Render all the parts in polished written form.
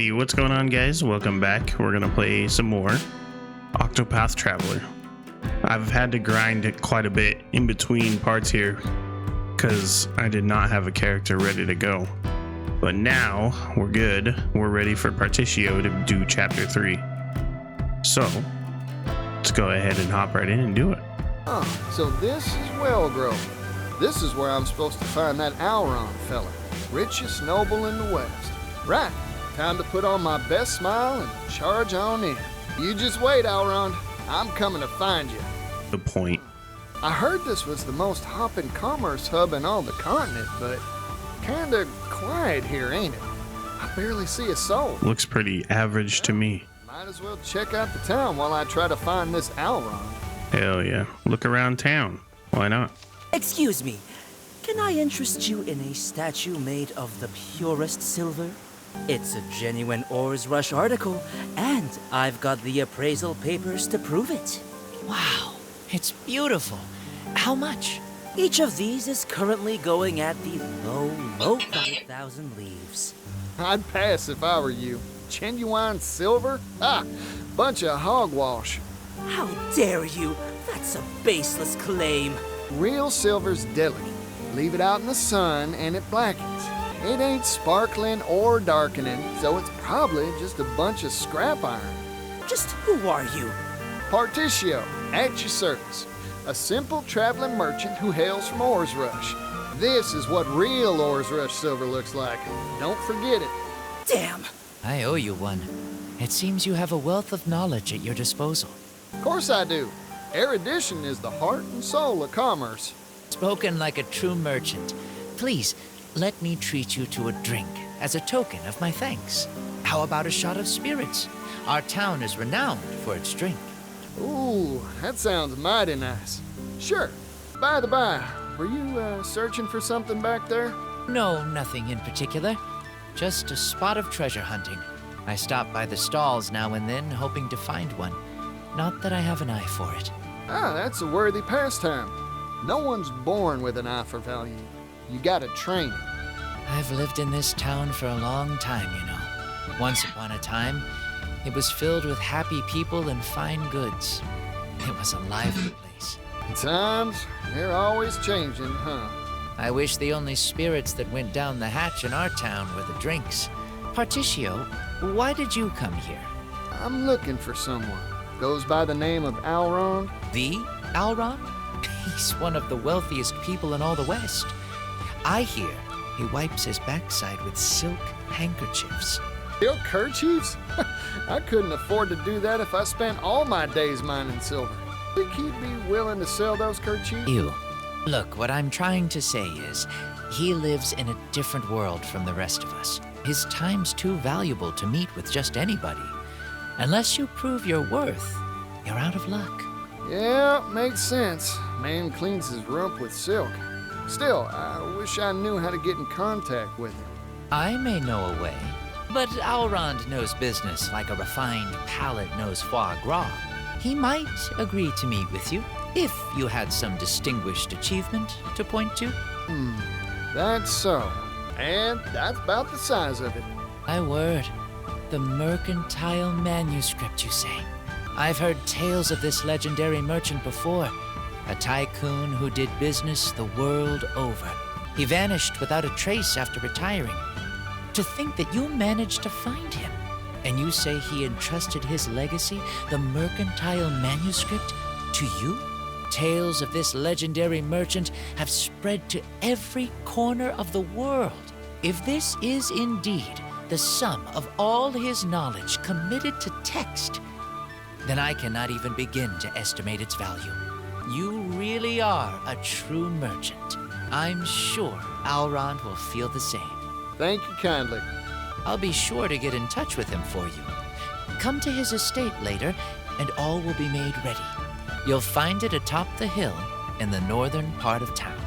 Alrighty, what's going on, guys? Welcome back. We're gonna play some more OCTOPATH Traveler. I've had to grind it quite a bit in between parts here because I did not have a character ready to go. But now we're good. We're ready for Partitio to do chapter 3. So let's go ahead and hop right in and do it. Oh, so this is Wellgrove. This is where I'm supposed to find that Alron fella, richest noble in the West. Right, time to put on my best smile and charge on in. You just wait, Alron. I'm coming to find you. The point. I heard this was the most hopping commerce hub in all the continent, but kinda quiet here, ain't it? I barely see a soul. Looks pretty average to me. Might as well check out the town while I try to find this Alron. Hell yeah. Look around town. Why not? Excuse me, can I interest you in a statue made of the purest silver? It's a genuine Ores Rush article, and I've got the appraisal papers to prove it. Wow, it's beautiful. How much? Each of these is currently going at the low 5,000 leaves. I'd pass if I were you. Genuine silver? Ah, bunch of hogwash. How dare you? That's a baseless claim. Real silver's delicate. Leave it out in the sun and it blackens. It ain't sparkling or darkening, so it's probably just a bunch of scrap iron. Just who are you? Partitio, at your service. A simple traveling merchant who hails from Ores Rush. This is what real Ores Rush silver looks like. Don't forget it. Damn. I owe you one. It seems you have a wealth of knowledge at your disposal. Of course I do. Erudition is the heart and soul of commerce. Spoken like a true merchant. Please, let me treat you to a drink as a token of my thanks. How about a shot of spirits? Our town is renowned for its drink. Ooh, that sounds mighty nice. Sure. By the by, were you searching for something back there? No, nothing in particular. Just a spot of treasure hunting. I stop by the stalls now and then, hoping to find one. Not that I have an eye for it. Ah, that's a worthy pastime. No one's born with an eye for value. You gotta train it. I've lived in this town for a long time, you know. Once upon a time, it was filled with happy people and fine goods. It was a lively place. Times, they're always changing, huh? I wish the only spirits that went down the hatch in our town were the drinks. Partitio, why did you come here? I'm looking for someone. Goes by the name of Alron. The Alron? He's one of the wealthiest people in all the West. I hear he wipes his backside with silk handkerchiefs. Silk kerchiefs? I couldn't afford to do that if I spent all my days mining silver. Think he'd be willing to sell those kerchiefs? You. Look, what I'm trying to say is, he lives in a different world from the rest of us. His time's too valuable to meet with just anybody. Unless you prove your worth, you're out of luck. Yeah, makes sense. Man cleans his rump with silk. Still, I wish I knew how to get in contact with him. I may know a way, but Alrond knows business like a refined palate knows foie gras. He might agree to meet with you, if you had some distinguished achievement to point to. That's so. And that's about the size of it. My word. The mercantile manuscript, you say? I've heard tales of this legendary merchant before. A tycoon who did business the world over. He vanished without a trace after retiring. To think that you managed to find him. And you say he entrusted his legacy, the mercantile manuscript, to you? Tales of this legendary merchant have spread to every corner of the world. If this is indeed the sum of all his knowledge committed to text, then I cannot even begin to estimate its value. You really are a true merchant. I'm sure Alron will feel the same. Thank you kindly. I'll be sure to get in touch with him for you. Come to his estate later, and all will be made ready. You'll find it atop the hill in the northern part of town.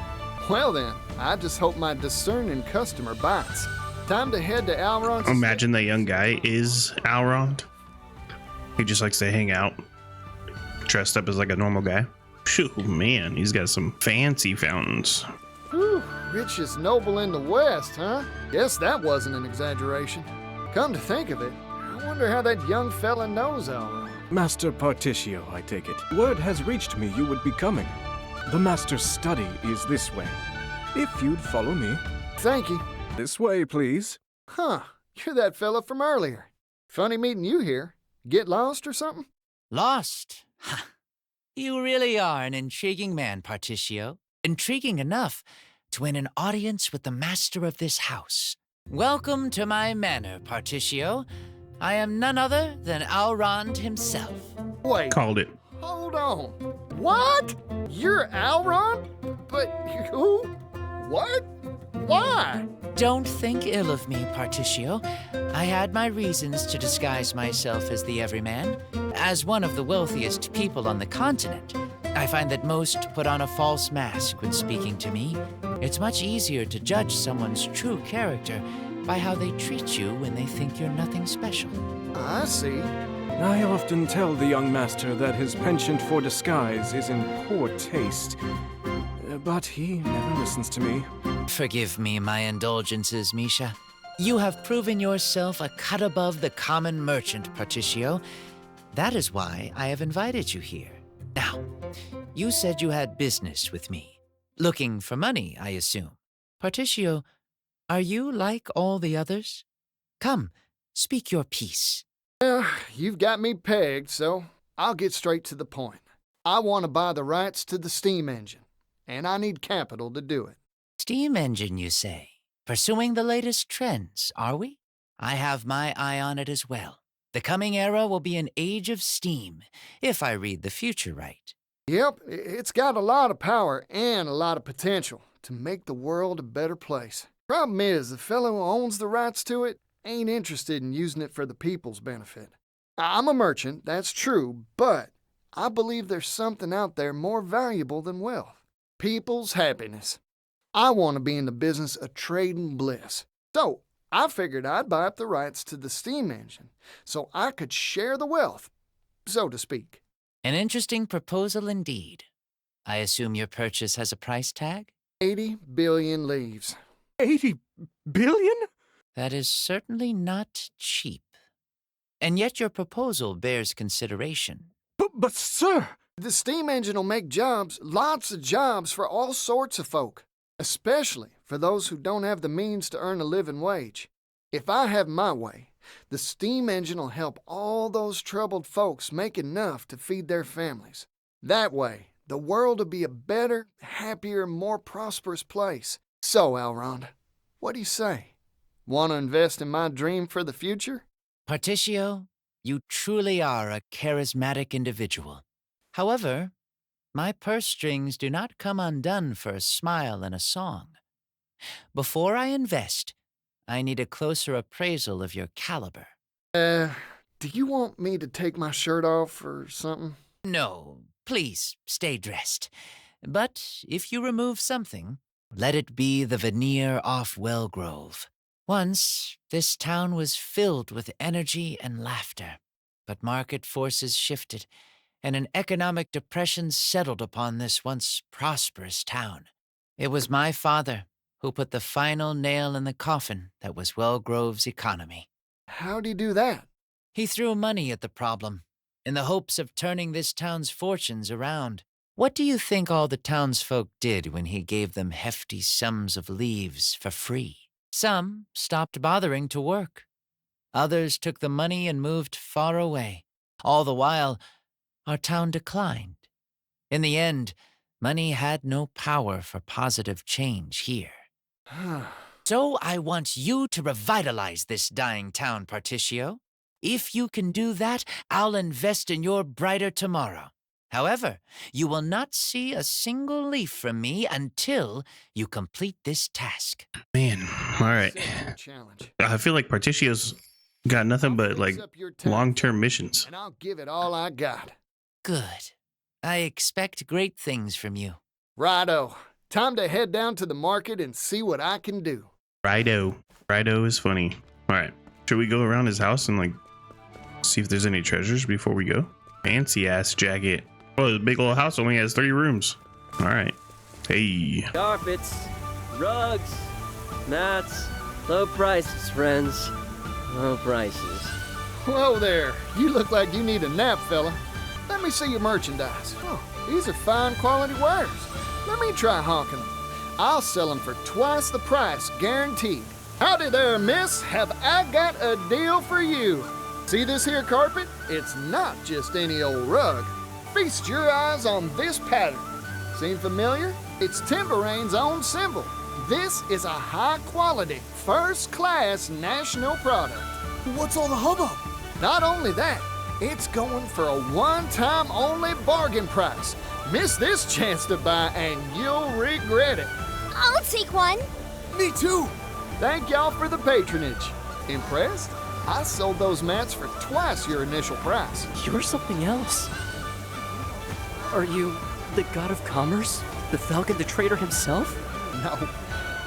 Well then, I just hope my discerning customer bites. Time to head to Alron's. Imagine that young guy is Alrond. He just likes to hang out, dressed up as like a normal guy. Phew, man, he's got some fancy fountains. Whew, richest noble in the West, huh? Guess that wasn't an exaggeration. Come to think of it, I wonder how that young fella knows Elrond. Master Particio, I take it. Word has reached me you would be coming. The Master's study is this way. If you'd follow me. Thank you. This way, please. Huh, you're that fella from earlier. Funny meeting you here. Get lost or something? Lost? Ha! You really are an intriguing man, Particio. Intriguing enough to win an audience with the master of this house. Welcome to my manor, Particio. I am none other than Elrond himself. Wait, Called it. hold on. What? You're Elrond? But who? What? Why? Don't think ill of me, Particio. I had my reasons to disguise myself as the everyman. As one of the wealthiest people on the continent, I find that most put on a false mask when speaking to me. It's much easier to judge someone's true character by how they treat you when they think you're nothing special. I see. I often tell the young master that his penchant for disguise is in poor taste. But he never listens to me. Forgive me my indulgences, Misha. You have proven yourself a cut above the common merchant, Particio. That is why I have invited you here. Now, you said you had business with me. Looking for money, I assume. Particio, are you like all the others? Come, speak your piece. Well, you've got me pegged, so I'll get straight to the point. I want to buy the rights to the steam engine, and I need capital to do it. Steam engine, you say? Pursuing the latest trends, are we? I have my eye on it as well. The coming era will be an age of steam, if I read the future right. Yep, it's got a lot of power and a lot of potential to make the world a better place. Problem is, the fellow who owns the rights to it ain't interested in using it for the people's benefit. I'm a merchant, that's true, but I believe there's something out there more valuable than wealth. People's happiness. I want to be in the business of trading bliss. So, I figured I'd buy up the rights to the steam engine so I could share the wealth, so to speak. An interesting proposal indeed. I assume your purchase has a price tag? 80 billion leaves. 80 billion? That is certainly not cheap. And yet your proposal bears consideration. But sir! The steam engine will make jobs, lots of jobs for all sorts of folk, especially for those who don't have the means to earn a living wage. If I have my way, the steam engine will help all those troubled folks make enough to feed their families. That way, the world will be a better, happier, more prosperous place. So, Elrond, what do you say? Want to invest in my dream for the future? Particio, you truly are a charismatic individual. However, my purse strings do not come undone for a smile and a song. Before I invest, I need a closer appraisal of your caliber. Do you want me to take my shirt off or something? No, please stay dressed. But if you remove something, let it be the veneer off Wellgrove. Once, this town was filled with energy and laughter, but market forces shifted, and an economic depression settled upon this once prosperous town. It was my father who put the final nail in the coffin that was Wellgrove's economy. How'd he do that? He threw money at the problem, in the hopes of turning this town's fortunes around. What do you think all the townsfolk did when he gave them hefty sums of leaves for free? Some stopped bothering to work. Others took the money and moved far away. All the while, our town declined. In the end, money had no power for positive change here. So I want you to revitalize this dying town, Particio. If you can do that, I'll invest in your brighter tomorrow. However, you will not see a single leaf from me until you complete this task. Man, all right. Challenge. I feel like Particio's got nothing but like long-term missions. And I'll give it all I got. Good. I expect great things from you. Righto. Time to head down to the market and see what I can do. Righto. Righto is funny. All right. Should we go around his house and like see if there's any treasures before we go? Fancy ass jacket. Oh, the big old house only has 3 rooms. All right. Hey. Carpets, rugs, mats, low prices, friends. Oh, prices. Whoa there. You look like you need a nap, fella. Let me see your merchandise. Oh, these are fine quality wares. Let me try honking them. I'll sell them for twice the price, guaranteed. Howdy there, miss. Have I got a deal for you? See this here carpet? It's not just any old rug. Feast your eyes on this pattern. Seem familiar? It's Timberain's own symbol. This is a high-quality, first-class national product. What's all the hubbub? Not only that, it's going for a one-time only bargain price. Miss this chance to buy and you'll regret it. I'll take one. Me too. Thank y'all for the patronage. Impressed? I sold those mats for twice your initial price. You're something else. Are you the god of commerce? The Falcon the Trader himself? No.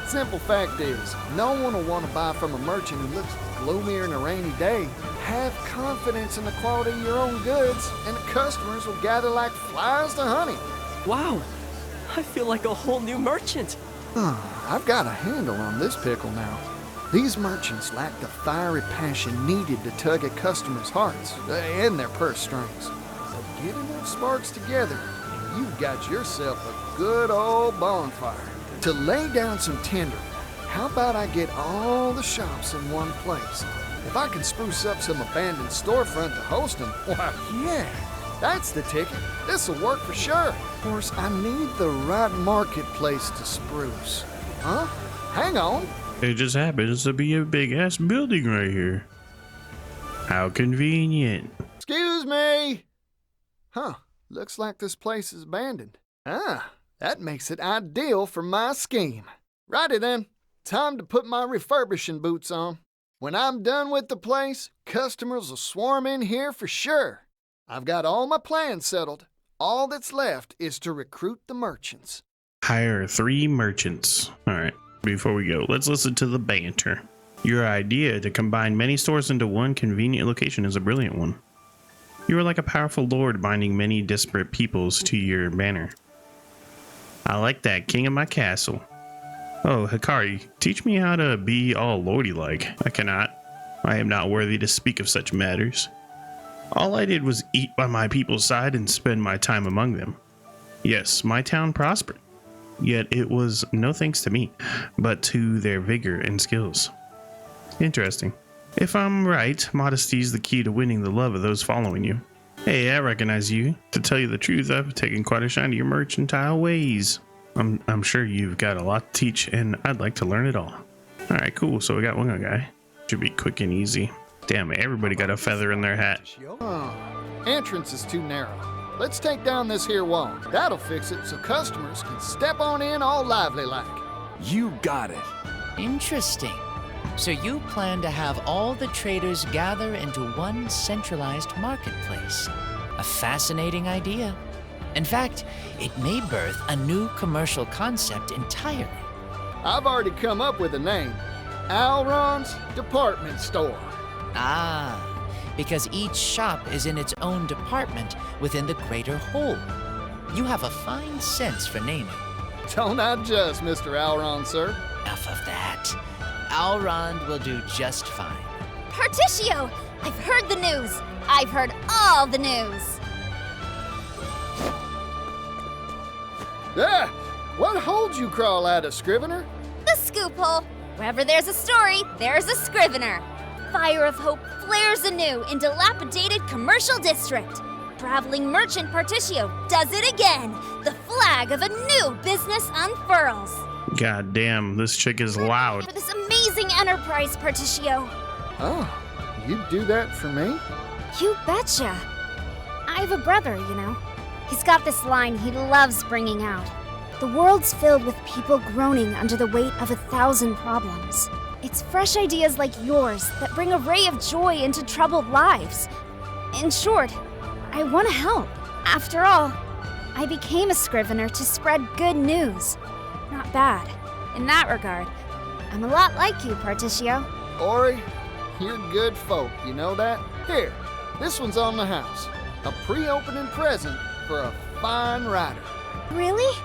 Simple fact is, no one will want to buy from a merchant who looks gloomier in a rainy day. Have confidence in the quality of your own goods, and the customers will gather like flies to honey. Wow. I feel like a whole new merchant. I've got a handle on this pickle now. These merchants lack the fiery passion needed to tug at customers' hearts and their purse strings. So get enough sparks together, and you've got yourself a good old bonfire. To lay down some tinder, how about I get all the shops in one place? If I can spruce up some abandoned storefront to host them, why, yeah, that's the ticket. This'll work for sure. Of course, I need the right marketplace to spruce. Huh? Hang on. It just happens to be a big ass building right here. How convenient. Excuse me. Huh. Looks like this place is abandoned. Ah, that makes it ideal for my scheme. Righty then. Time to put my refurbishing boots on. When I'm done with the place, customers will swarm in here for sure. I've got all my plans settled. All that's left is to recruit the merchants. Hire 3 merchants. All right, before we go, let's listen to the banter. Your idea to combine many stores into one convenient location is a brilliant one. You are like a powerful lord binding many disparate peoples to your banner. I like that, king of my castle. Oh, Hikari, teach me how to be all lordy-like. I cannot. I am not worthy to speak of such matters. All I did was eat by my people's side and spend my time among them. Yes, my town prospered. Yet it was no thanks to me, but to their vigor and skills. Interesting. If I'm right, modesty is the key to winning the love of those following you. Hey, I recognize you. To tell you the truth, I've taken quite a shine to your mercantile ways. I'm sure you've got a lot to teach, and I'd like to learn it all. Alright, cool. So we got one guy. Should be quick and easy. Damn, everybody got a feather in their hat. Entrance is too narrow. Let's take down this here wall. That'll fix it so customers can step on in all lively-like. You got it. Interesting. So you plan to have all the traders gather into one centralized marketplace. A fascinating idea. In fact, it may birth a new commercial concept entirely. I've already come up with a name. Alron's Department Store. Ah, because each shop is in its own department within the greater whole. You have a fine sense for naming. Don't I just, Mr. Alron, sir? Enough of that. Alrond will do just fine. Particio! I've heard the news. I've heard all the news. Ah! What holds you crawl out of Scrivener? The scoop hole. Wherever there's a story, there's a Scrivener. Fire of hope flares anew in dilapidated commercial district. Traveling merchant Particio does it again. The flag of a new business unfurls. God damn, this chick is loud. For this amazing enterprise, Particio. Oh, you'd do that for me? You betcha. I have a brother, you know. He's got this line he loves bringing out. The world's filled with people groaning under the weight of 1,000 problems. It's fresh ideas like yours that bring a ray of joy into troubled lives. In short, I want to help. After all, I became a Scrivener to spread good news. Not bad. In that regard, I'm a lot like you, Particio. Ori, you're good folk, you know that? Here, this one's on the house. A pre-opening present for a fine rider. Really?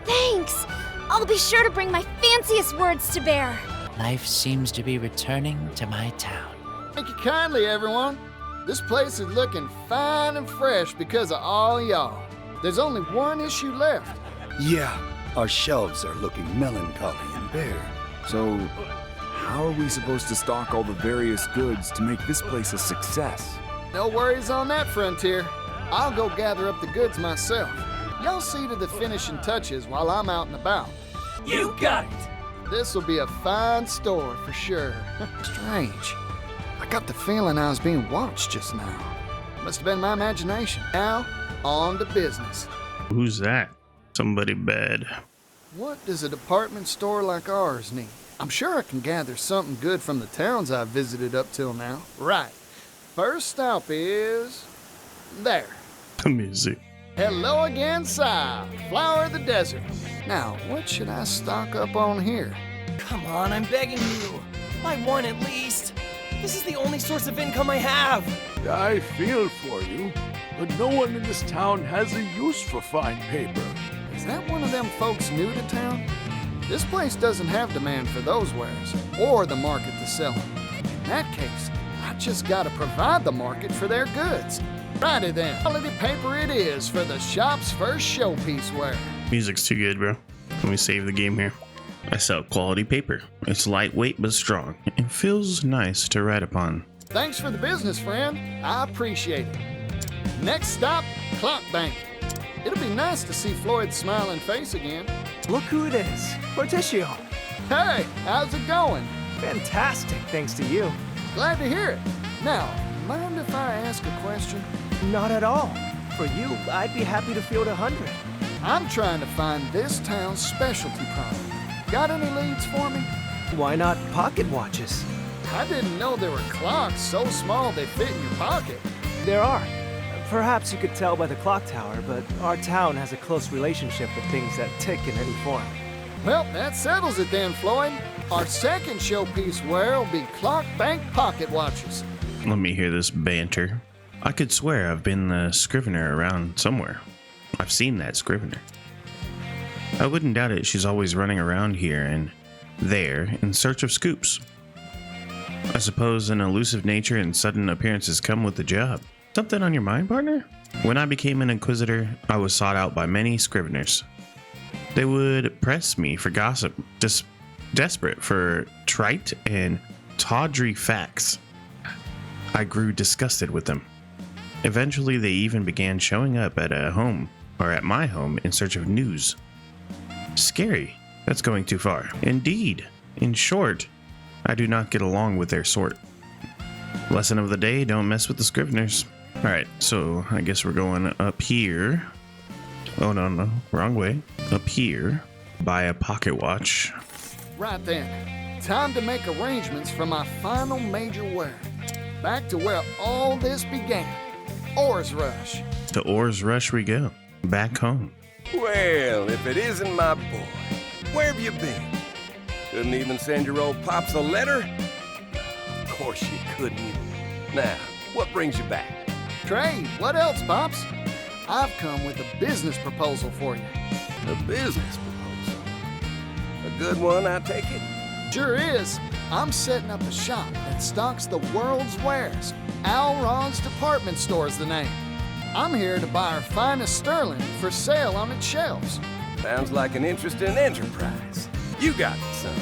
Thanks! I'll be sure to bring my fanciest words to bear. Life seems to be returning to my town. Thank you kindly, everyone. This place is looking fine and fresh because of all y'all. There's only one issue left. Yeah, our shelves are looking melancholy and bare. So, how are we supposed to stock all the various goods to make this place a success? No worries on that, Frontier. I'll go gather up the goods myself. Y'all see to the finishing touches while I'm out and about. You got it! This'll be a fine store for sure. Strange. I got the feeling I was being watched just now. Must have been my imagination. Now, on to business. Who's that? Somebody bad. What does a department store like ours need? I'm sure I can gather something good from the towns I've visited up till now. Right. First stop is... there. The music. Hello again, Sigh. Flower of the desert. Now, what should I stock up on here? Come on, I'm begging you. Buy one at least. This is the only source of income I have. I feel for you, but no one in this town has a use for fine paper. Is that one of them folks new to town? This place doesn't have demand for those wares, or the market to sell them. In that case, I just gotta provide the market for their goods. Righty then, quality paper it is for the shop's first showpiece ware. Music's too good, bro. Let me save the game here. I sell quality paper. It's lightweight but strong. It feels nice to write upon. Thanks for the business, friend. I appreciate it. Next stop, Clock Bank. It'll be nice to see Floyd's smiling face again. Look who it is. Morticio. Hey, how's it going? Fantastic, thanks to you. Glad to hear it. Now, mind if I ask a question? Not at all. For you, I'd be happy to field 100. I'm trying to find this town's specialty product. Got any leads for me? Why not pocket watches? I didn't know there were clocks so small they fit in your pocket. There are. Perhaps you could tell by the clock tower, but our town has a close relationship with things that tick in any form. Well, that settles it then, Floyd. Our second showpiece ware will be Clock Bank pocket watches. Let me hear this banter. I could swear I've been the scrivener around somewhere. I've seen that scrivener. I wouldn't doubt it, she's always running around here and there in search of scoops. I suppose an elusive nature and sudden appearances come with the job. Something on your mind, partner? When I became an inquisitor, I was sought out by many scriveners. They would press me for gossip, just desperate for trite and tawdry facts. I grew disgusted with them. Eventually, they even began showing up at my home in search of news. Scary. That's going too far. Indeed. In short, I do not get along with their sort. Lesson of the day, don't mess with the scriveners. Alright, so I guess we're going up here. Oh, no, wrong way. Up here. Buy a pocket watch. Right then. Time to make arrangements for my final major wear. Back to where all this began. Ores Rush. To Ores Rush we go. Back home. Well, if it isn't my boy, where have you been? Couldn't even send your old pops a letter? Of course you couldn't. Now, what brings you back? Trade. What else, Pops? I've come with a business proposal for you. A business proposal? A good one, I take it? Sure is. I'm setting up a shop that stocks the world's wares. Al Ron's Department Store's the name. I'm here to buy our finest sterling for sale on its shelves. Sounds like an interesting enterprise. You got it, son.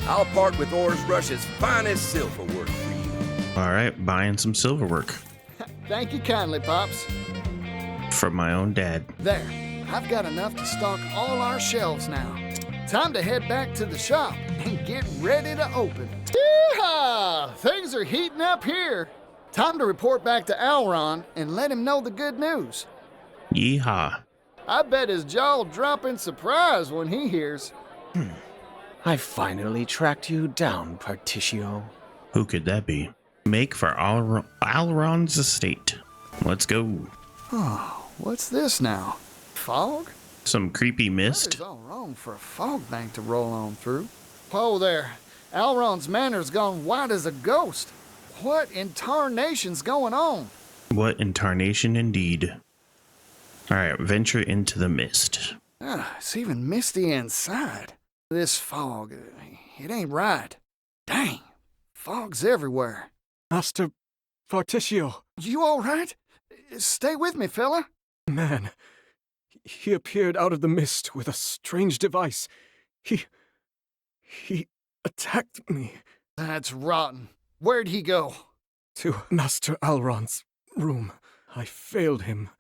I'll part with Ores Rush's finest silverwork for you. Alright, buying some silverwork. Thank you kindly, Pops. From my own dad. There. I've got enough to stock all our shelves now. Time to head back to the shop and get ready to open. Yeehaw! Things are heating up here. Time to report back to Alron and let him know the good news. Yeehaw. I bet his jaw'll drop in surprise when he hears. I finally tracked you down, Particio. Who could that be? Make for Alron's estate. Let's go. Oh, what's this now? Fog? Some creepy mist. It's all wrong for a fog bank to roll on through. Whoa there. Alron's manor's gone white as a ghost. What in tarnation's going on? What in tarnation indeed. Alright, venture into the mist. It's even misty inside. This fog, it ain't right. Dang, fog's everywhere. Master Particio. You all right? Stay with me, fella. Man, he appeared out of the mist with a strange device. He attacked me. That's rotten. Where'd he go? To Master Alron's room. I failed him.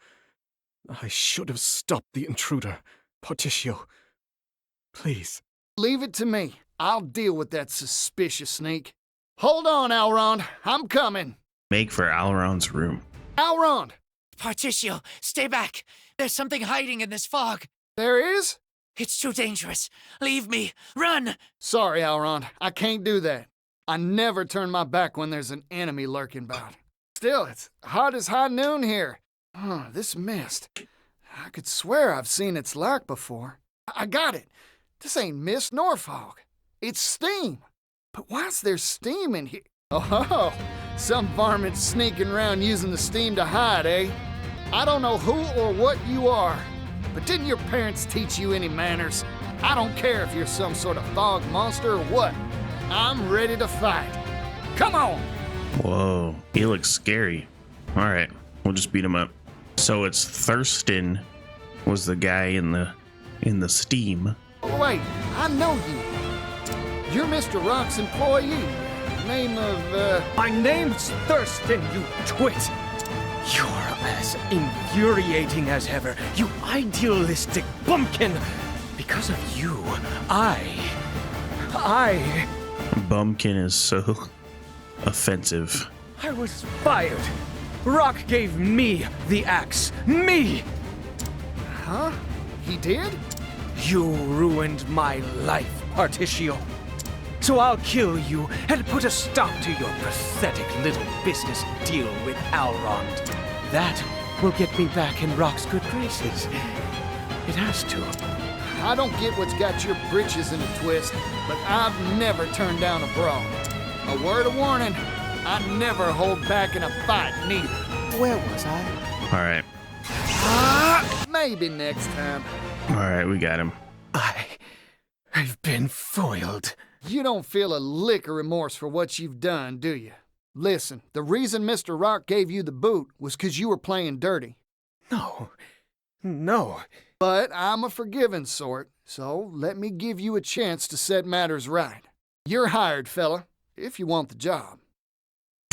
I should have stopped the intruder. Particio, please. Leave it to me. I'll deal with that suspicious sneak. Hold on, Alron. I'm coming. Make for Alron's room. Alron! Particio, stay back. There's something hiding in this fog. There is? It's too dangerous. Leave me. Run! Sorry, Alron. I can't do that. I never turn my back when there's an enemy lurking about. Still, it's hot as high noon here. This mist. I could swear I've seen its like before. I got it. This ain't mist nor fog. It's steam. But why's there steam in here? Oh, some varmint sneaking around using the steam to hide, eh? I don't know who or what you are, but didn't your parents teach you any manners? I don't care if you're some sort of fog monster or what. I'm ready to fight. Come on! Whoa, he looks scary. All right, we'll just beat him up. So it's Thurston was the guy in the steam. Oh, wait, I know you. You're Mr. Rock's employee. Name of, My name's Thurston, you twit! You're as infuriating as ever, you idealistic bumpkin! Because of you, Bumpkin is so offensive. I was fired. Rock gave me the axe. Me! Huh? He did? You ruined my life, Particio. So I'll kill you and put a stop to your pathetic little business deal with Alrond. That will get me back in Rock's good graces. It has to. I don't get what's got your britches in a twist, but I've never turned down a brawl. A word of warning, I never hold back in a fight, neither. Where was I? All right. Maybe next time. All right, we got him. I've been foiled. You don't feel a lick of remorse for what you've done, do you? Listen, the reason Mr. Rock gave you the boot was 'cause you were playing dirty. No. But I'm a forgiving sort, so let me give you a chance to set matters right. You're hired, fella, if you want the job.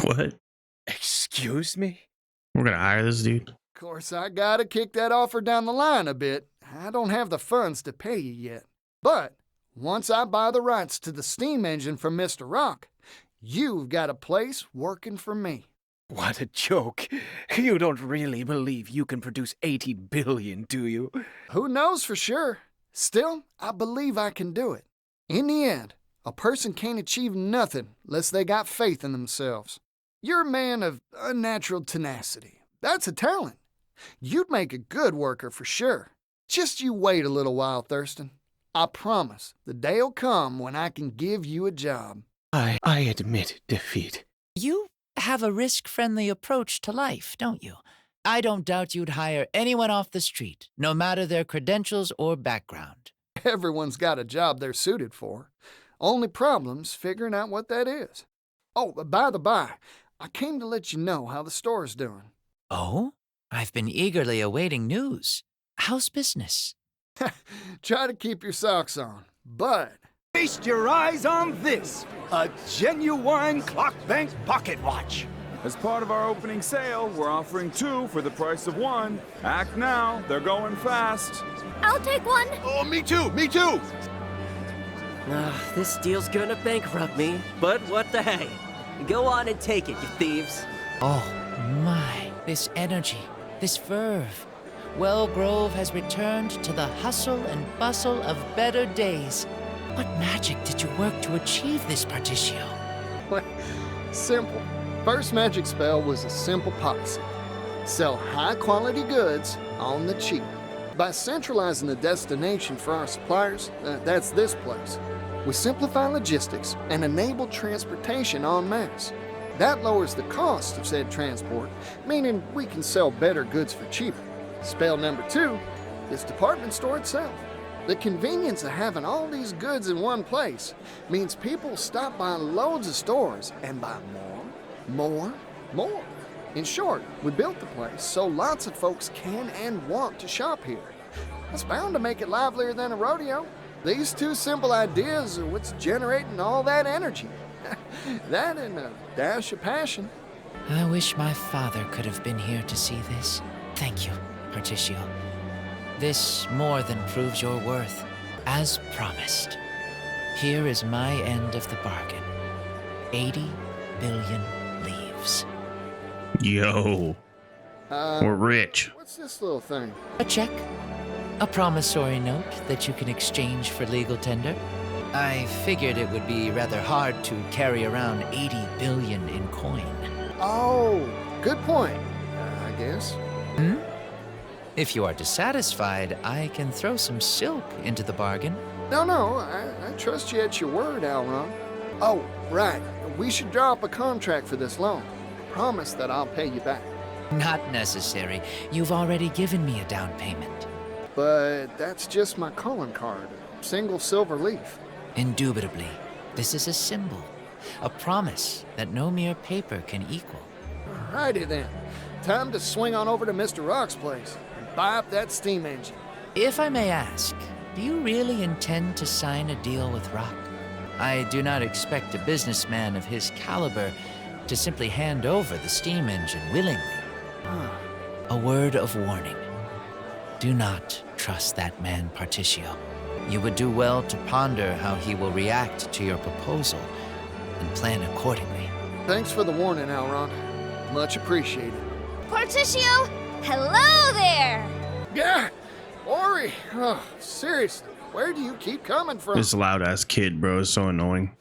What? Excuse me? We're gonna hire this dude? Of course, I gotta kick that offer down the line a bit. I don't have the funds to pay you yet. But once I buy the rights to the steam engine from Mr. Rock, you've got a place working for me. What a joke. You don't really believe you can produce 80 billion, do you? Who knows for sure? Still, I believe I can do it. In the end, a person can't achieve nothing unless they got faith in themselves. You're a man of unnatural tenacity. That's a talent. You'd make a good worker for sure. Just you wait a little while, Thurston. I promise the day'll come when I can give you a job. I admit defeat. You have a risk-friendly approach to life, don't you? I don't doubt you'd hire anyone off the street, no matter their credentials or background. Everyone's got a job they're suited for. Only problem's figuring out what that is. Oh, by the by, I came to let you know how the store's doing. Oh? I've been eagerly awaiting news. How's business? Try to keep your socks on, but... Feast your eyes on this, a genuine clock bank pocket watch. As part of our opening sale, we're offering 2 for the price of 1. Act now, they're going fast. I'll take one. Oh, me too, me too. This deal's gonna bankrupt me, but what the hey? Go on and take it, you thieves. Oh my, this energy, this verve. Wellgrove has returned to the hustle and bustle of better days. What magic did you work to achieve this, Particio? Simple. First magic spell was a simple policy. Sell high-quality goods on the cheap. By centralizing the destination for our suppliers, that's this place, we simplify logistics and enable transportation en masse. That lowers the cost of said transport, meaning we can sell better goods for cheaper. Spell number 2 is department store itself. The convenience of having all these goods in one place means people stop by loads of stores and buy more. In short, we built the place so lots of folks can and want to shop here. That's bound to make it livelier than a rodeo. These two simple ideas are what's generating all that energy. That and a dash of passion. I wish my father could have been here to see this. Thank you, Particio. This more than proves your worth. As promised, here is my end of the bargain. 80 billion leaves. Yo, we're rich. What's this little thing? A check. A promissory note that you can exchange for legal tender. I figured it would be rather hard to carry around 80 billion in coin. Oh, good point, I guess. Hmm? If you are dissatisfied, I can throw some silk into the bargain. No, I trust you at your word, Alron. Oh, right. We should draw up a contract for this loan. Promise that I'll pay you back. Not necessary. You've already given me a down payment. But that's just my calling card, a single silver leaf. Indubitably, this is a symbol, a promise that no mere paper can equal. Alrighty then. Time to swing on over to Mr. Rock's place and buy up that steam engine. If I may ask, do you really intend to sign a deal with Rock? I do not expect a businessman of his caliber to simply hand over the steam engine willingly. A word of warning. Do not trust that man, Particio. You would do well to ponder how he will react to your proposal and plan accordingly. Thanks for the warning, Alron. Much appreciated. Particio, hello there! Yeah, Ori. Oh, seriously, where do you keep coming from? This loud ass kid, bro, is so annoying.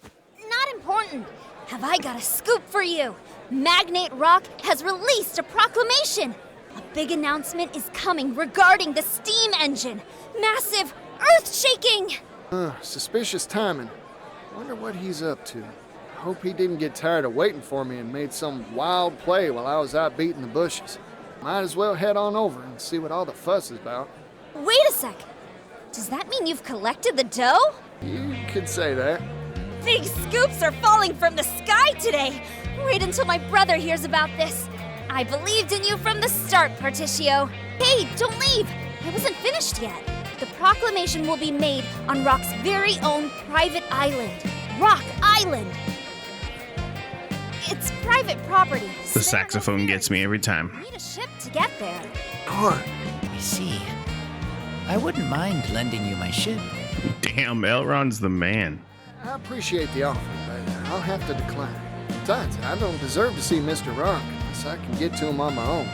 Not important. Have I got a scoop for you? Magnate Rock has released a proclamation. A big announcement is coming regarding the steam engine. Massive, earth-shaking. Suspicious timing. Wonder what he's up to. Hope he didn't get tired of waiting for me and made some wild play while I was out beating the bushes. Might as well head on over and see what all the fuss is about. Wait a sec. Does that mean you've collected the dough? You could say that. Big scoops are falling from the sky today. Wait until my brother hears about this. I believed in you from the start, Particio. Hey, don't leave. I wasn't finished yet. The proclamation will be made on Rock's very own private island. Rock Island. It's private property. The saxophone gets me every time. Need a ship to get there. I see. I wouldn't mind lending you my ship. Damn, Elrond's the man. I appreciate the offer, but I'll have to decline. Besides, I don't deserve to see Mr. Rock unless I can get to him on my own.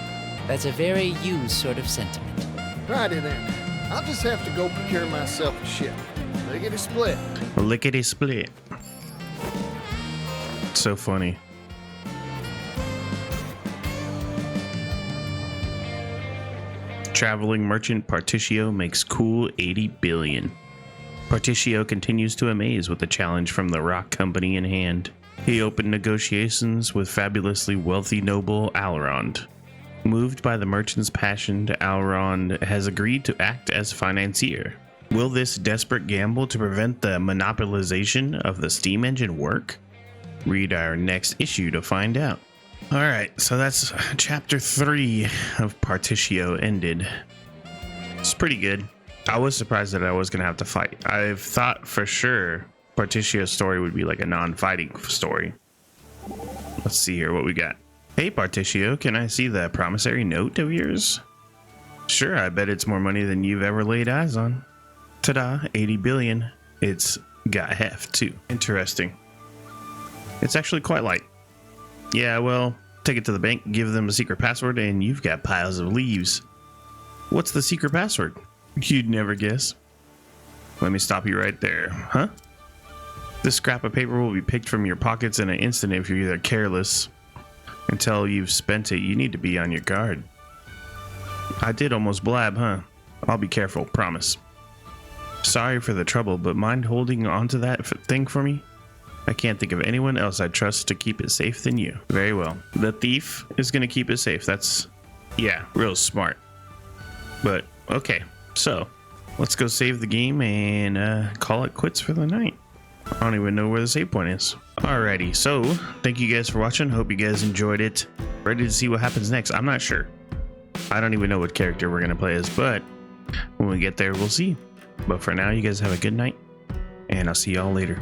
That's a very you sort of sentiment. Righty then. I'll just have to go procure myself a ship. Lickety split. Lickety split. So funny. Traveling merchant Particio makes cool 80 billion. Particio continues to amaze with the challenge from the Rock Company in hand. He opened negotiations with fabulously wealthy noble Alrond. Moved by the merchant's passion, Alrond has agreed to act as financier. Will this desperate gamble to prevent the monopolization of the steam engine work? Read our next issue to find out. Alright, so that's chapter 3 of Particio ended. It's pretty good. I was surprised that I was going to have to fight. I thought for sure Particio's story would be like a non-fighting story. Let's see here what we got. Hey Particio, can I see the promissory note of yours? Sure, I bet it's more money than you've ever laid eyes on. Ta-da, 80 billion. It's got heft too. Interesting. It's actually quite light. Yeah, well, take it to the bank, give them a secret password, and you've got piles of leaves. What's the secret password? You'd never guess. Let me stop you right there, huh? This scrap of paper will be picked from your pockets in an instant if you're either careless. Until you've spent it, you need to be on your guard. I did almost blab, huh? I'll be careful, promise. Sorry for the trouble, but mind holding onto that thing for me? I can't think of anyone else I'd trust to keep it safe than you. Very well. The thief is going to keep it safe. That's, yeah, real smart. But, okay. So, let's go save the game and call it quits for the night. I don't even know where the save point is. Alrighty, so thank you guys for watching. Hope you guys enjoyed it. Ready to see what happens next? I'm not sure. I don't even know what character we're gonna play as, but when we get there, we'll see. But for now, you guys have a good night, and I'll see y'all later.